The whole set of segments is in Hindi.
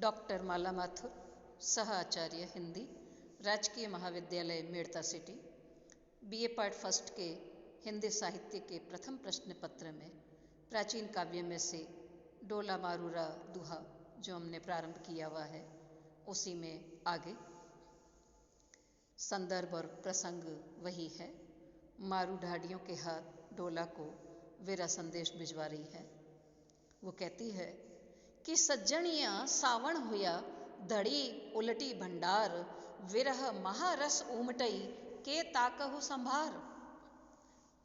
डॉक्टर माला माथुर, सह आचार्य हिंदी, राजकीय महाविद्यालय Merta city. BA part first के हिंदी साहित्य के प्रथम प्रश्न पत्र में प्राचीन काव्य में से डोला मारूरा दुहा जो हमने प्रारंभ किया हुआ है, उसी में आगे संदर्भ और प्रसंग वही है। मारू ढाडियों के हाथ डोला को विरह संदेश भिजवा रही है। वो कहती है कि सज्जनिया सावण हुया धड़ी उलटी भंडार, विरह महारस उमटई के ताकहु संभार।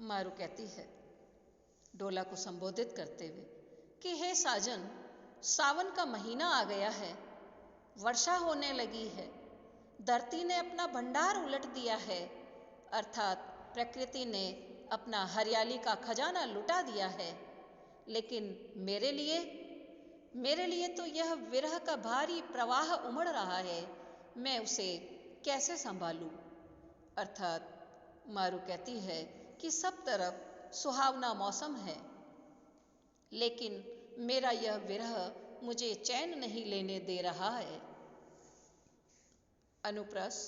मारू कहती है डोला को संबोधित करते हुए कि हे साजन, सावन का महीना आ गया है, वर्षा होने लगी है, धरती ने अपना भंडार उलट दिया है, अर्थात प्रकृति ने अपना हरियाली का खजाना लुटा दिया है। लेकिन मेरे लिए तो यह विरह का भारी प्रवाह उमड़ रहा है, मैं उसे कैसे संभालूं। अर्थात मारू कहती है कि सब तरफ सुहावना मौसम है, लेकिन मेरा यह विरह मुझे चैन नहीं लेने दे रहा है। अनुप्रास।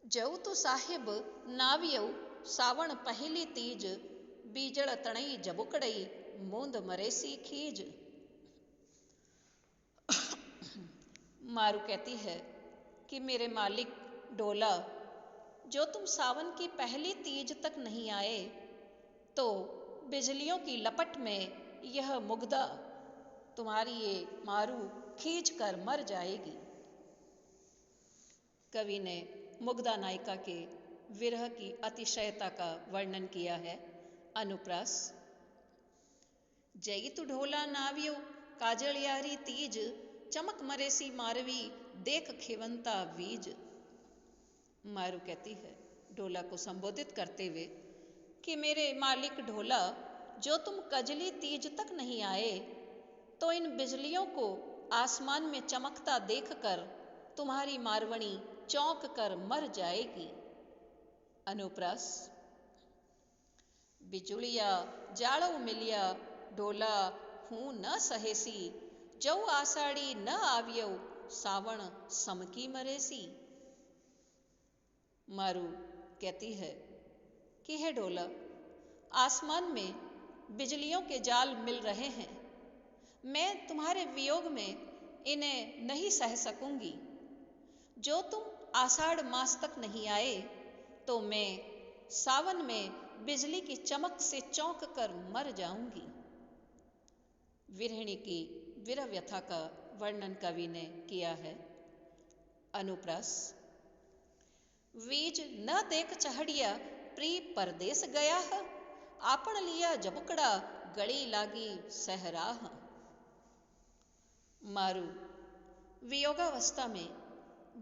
जऊ तो साहिब नावियऊ सावण पहली तीज, बीजड़ तणई जबुकड़ई मूंद मरेसी खीज। मारू कहती है कि मेरे मालिक डोला, जो तुम सावन की पहली तीज तक नहीं आए तो बिजलियों की लपट में यह मुग्धा तुम्हारी ये मारू खींच कर मर जाएगी। कवि ने मुग्धा नायिका के विरह की अतिशयता का वर्णन किया है। अनुप्रास। जई तु ढोला नावियो काजलियारी तीज, चमक मरेसी मारवी देख खेवंता वीज। मारू कहती है ढोला को संबोधित करते हुए कि मेरे मालिक ढोला, जो तुम कजली तीज तक नहीं आए तो इन बिजलियों को आसमान में चमकता देखकर तुम्हारी मारवणी चौंक कर मर जाएगी। अनुप्रास। बिजुलिया जाड़ो मिलिया डोला हूँ न सहेसी, जऊ आषाढ़ी न आवियो सावण समकी मरेसी। मारू कहती है कि हे डोला, आसमान में बिजलियों के जाल मिल रहे हैं, मैं तुम्हारे वियोग में इन्हें नहीं सह सकूंगी। जो तुम आषाढ़ मास तक नहीं आए तो मैं सावन में बिजली की चमक से चौंक कर मर जाऊंगी। विरहिणी की विरह व्यथा का वर्णन कवि ने किया है। अनुप्रास। वीज न देख चहड़िया प्री परदेस गया है, आपन लिया जबुकड़ा गड़ी लागी सहराह। मारू वियोगावस्था में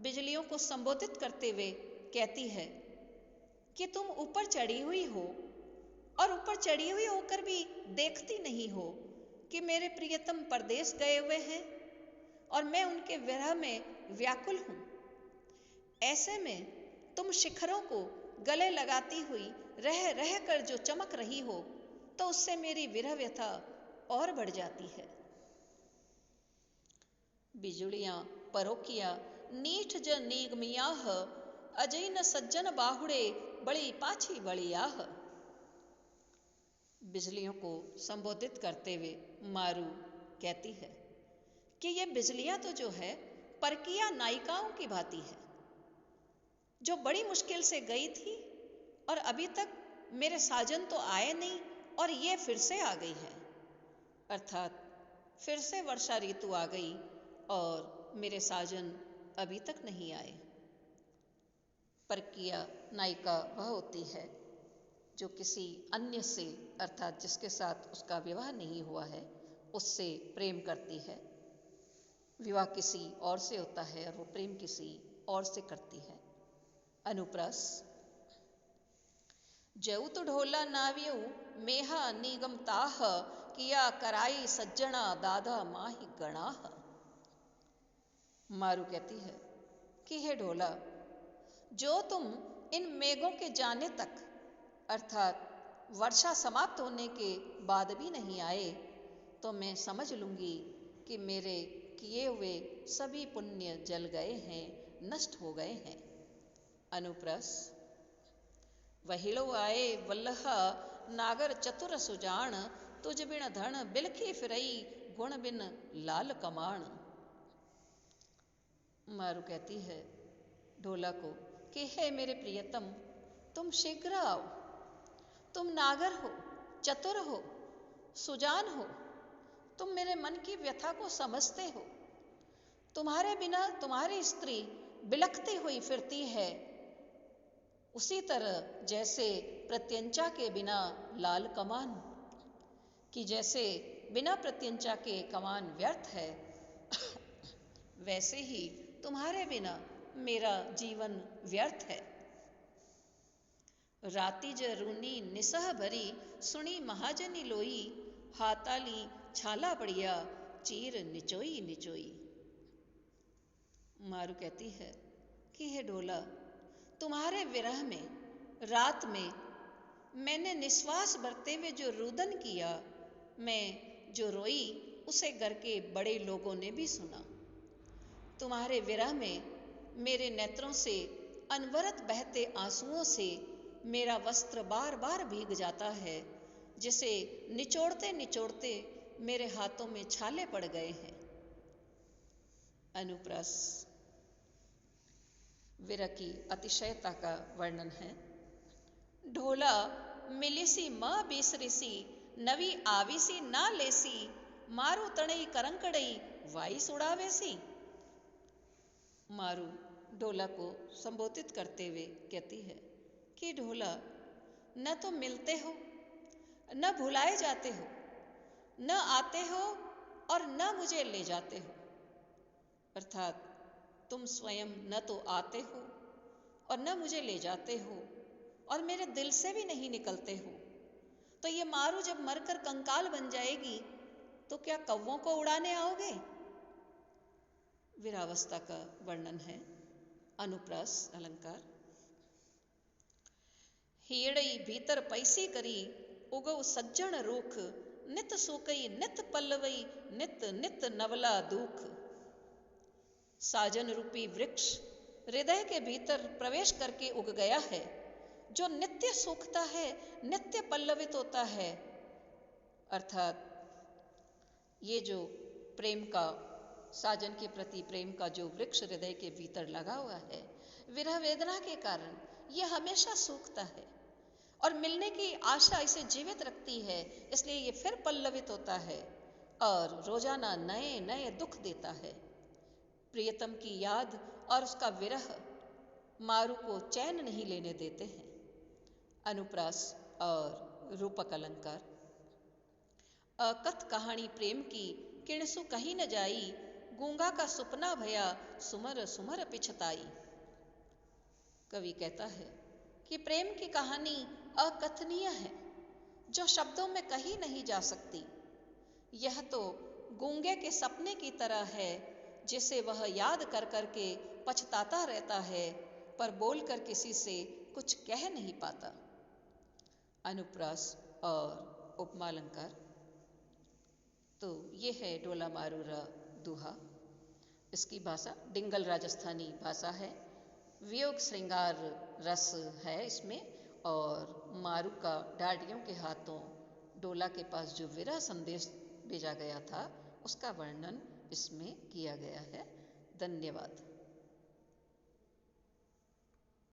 बिजलियों को संबोधित करते हुए कहती है कि तुम ऊपर चढ़ी हुई हो और ऊपर चढ़ी हुई होकर भी देखती नहीं हो कि मेरे प्रियतम परदेश गए हुए हैं और मैं उनके विरह में व्याकुल हूं। ऐसे में तुम शिखरों को गले लगाती हुई रह रह कर जो चमक रही हो तो उससे मेरी विरह व्यथा और बढ़ जाती है। बिजुलियां परोकिया नीठ ज नीगमियाह, अजय न सज्जन बाहुड़े बड़ी पाछी बड़ियाह। बिजलियों को संबोधित करते हुए मारू कहती है कि ये बिजलियां तो जो है परकिया नायिकाओं की भांति है, जो बड़ी मुश्किल से गई थी और अभी तक मेरे साजन तो आए नहीं और ये फिर से आ गई है। अर्थात फिर से वर्षा ऋतु आ गई और मेरे साजन अभी तक नहीं आए। परकिया नायिका वह होती है जो किसी अन्य से, अर्थात जिसके साथ उसका विवाह नहीं हुआ है, उससे प्रेम करती है। विवाह किसी और से होता है और वो प्रेम किसी और से करती है। अनुप्रास। जऊ तो ढोला नावियू मेहा निगम ताह, किया कराई सज्जना दादा माही गणाह। मारू कहती है कि हे ढोला, जो तुम इन मेघों के जाने तक, अर्थात वर्षा समाप्त होने के बाद भी नहीं आए तो मैं समझ लूंगी कि मेरे किए हुए सभी पुण्य जल गए हैं, नष्ट हो गए हैं। अनुप्रास। वहिलो आए वल्लहा नागर चतुर सुजान, तुझ बिन धन बिलखी फिरई गुण बिन लाल कमाण। मारू कहती है ढोला को कि हे मेरे प्रियतम, तुम शीघ्र आओ। तुम नागर हो, चतुर हो, सुजान हो, तुम मेरे मन की व्यथा को समझते हो। तुम्हारे बिना तुम्हारी स्त्री बिलखती हुई फिरती है, उसी तरह जैसे प्रत्यंचा के बिना लाल कमान, कि जैसे बिना प्रत्यंचा के कमान व्यर्थ है, वैसे ही तुम्हारे बिना मेरा जीवन व्यर्थ है। राती जरूनी निसह भरी सुनी महाजनी लोई, हाताली छाला बढ़िया चीर निचोई निचोई। मारू कहती है कि हे ढोला, तुम्हारे विरह में रात में मैंने निश्वास भरते हुए जो रुदन किया, मैं जो रोई, उसे घर के बड़े लोगों ने भी सुना। तुम्हारे विरह में मेरे नेत्रों से अनवरत बहते आंसुओं से मेरा वस्त्र बार बार भीग जाता है, जिसे निचोड़ते निचोड़ते मेरे हाथों में छाले पड़ गए हैं। अनुप्रास। विरह की अतिशयता का वर्णन है। ढोला मिलिसी म बीसरिसी, नवी आविसी ना लेसी, मारू तणई करंकड़ई वाई सुड़ावेसी। मारू ढोला को संबोधित करते हुए कहती है कि ढोला, न तो मिलते हो, न भुलाए जाते हो, न आते हो और न मुझे ले जाते हो। अर्थात तुम स्वयं न तो आते हो और न मुझे ले जाते हो और मेरे दिल से भी नहीं निकलते हो। तो ये मारू जब मरकर कंकाल बन जाएगी तो क्या कौवों को उड़ाने आओगे? वीरावस्था का वर्णन है। अनुप्रास अलंकार। हीड़ई भीतर पैसी करी, उगव सज्जन रूख, नित सूकई नित पल्लवई, नित नित नवला दूख। साजन रूपी वृक्ष हृदय के भीतर प्रवेश करके उग गया है, जो नित्य सूखता है, नित्य पल्लवित होता है। अर्थात ये जो प्रेम का, साजन के प्रति प्रेम का जो वृक्ष हृदय के भीतर लगा हुआ है, विरह वेदना के कारण ये हमेशा सूखता है और मिलने की आशा इसे जीवित रखती है, इसलिए ये फिर पल्लवित होता है और रोजाना नए नए दुख देता है। प्रियतम की याद और उसका विरह मारू को चैन नहीं लेने देते हैं। अनुप्रास और रूपक अलंकार। अकथ कहानी प्रेम की किणसु कहीं न जाई, गूंगा का सुपना भया सुमर सुमर पिछताई। कवि कहता है कि प्रेम की कहानी अकथनीय है, जो शब्दों में कही नहीं जा सकती। यह तो गूंगे के सपने की तरह है, जिसे वह याद कर करके पछताता रहता है, पर बोलकर किसी से कुछ कह नहीं पाता। अनुप्रास और उपमालंकार। तो ये है ढोला मारूरा दोहा। इसकी भाषा डिंगल राजस्थानी भाषा है। वियोग श्रृंगार रस है इसमें, और मारू का डाडियों के हाथों ढोला के पास जो विरह संदेश भेजा गया था, उसका वर्णन इसमें किया गया है। धन्यवाद।